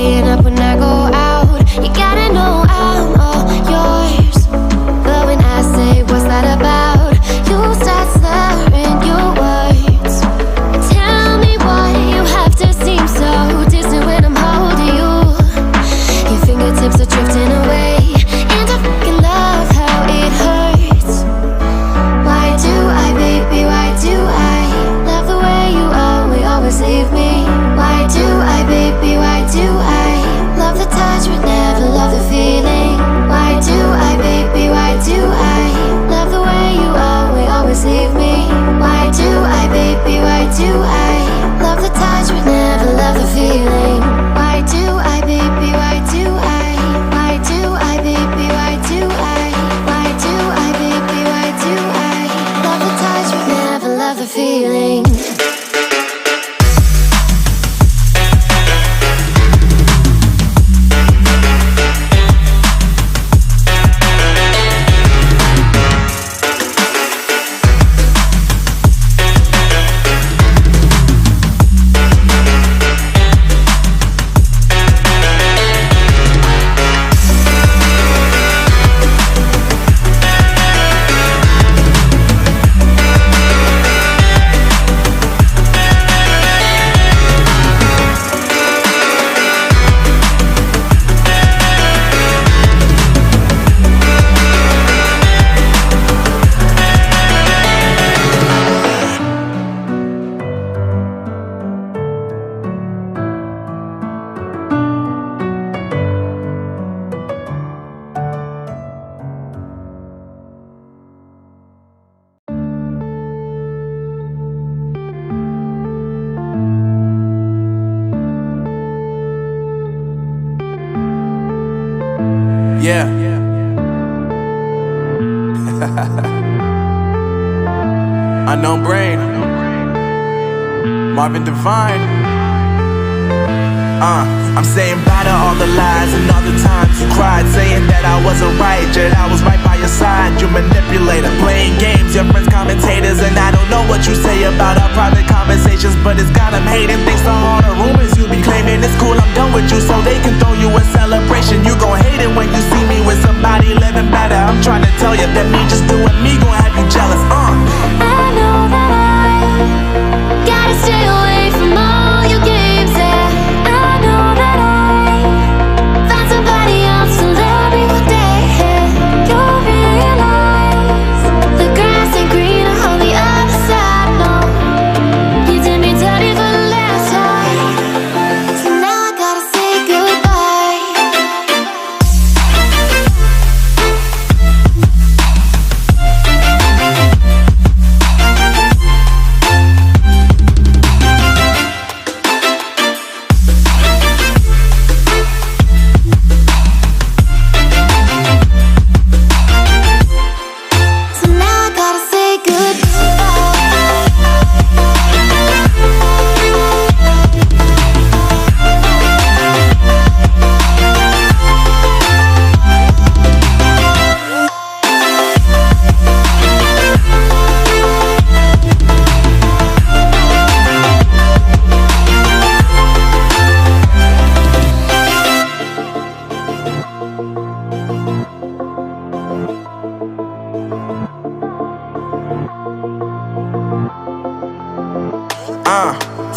staying up when I go out. You gotta know I'm all yours. But when I say what's that about, you start slurring your words. Tell me why you have to seem so distant when I'm holding you. Your fingertips are drifting away, and I fucking love how it hurts. Why do I, baby, why do I love the way you always leave me? Why do I, baby, why do I love the touch but never love the feeling? Why do I, baby, why do I love the way you always leave me? Why do I, baby, why do I love the touch but never love the feeling? Why do I, baby, why do I? Why do I, baby, why do I? Why do I, baby, why do I love the touch but never love the feeling? Yeah. Unknown Brain, Marvin Devine. I'm saying bye to all the lies and all the times you cried, saying that I wasn't right, yet I was right by your side. You manipulator, playing games, your friends commentators, and I don't know what you say about our private conversations, but it's got them hating. Thanks to all the rumors you be claiming. It's cool, I'm done with you, so they can throw you a celebration. You gon' hate it when you see me with somebody living better. I'm trying to tell you that me just doing me gon' have you jealous. I know that I gotta stay away from all your games, and I know that I find somebody else to love me one day. You'll realize the grass ain't greener on the other side. No, you did me dirty for the last time, so now I gotta say goodbye. So now I gotta say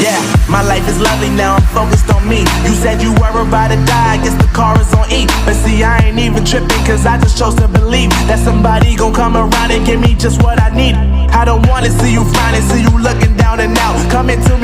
Yeah, my life is lovely now, I'm focused on me. You said you were about to die, I guess the car is on E. But see, I ain't even tripping, cause I just chose to believe that somebody gon' come around and give me just what I need. I don't wanna see you finding, see you looking down and out, coming to me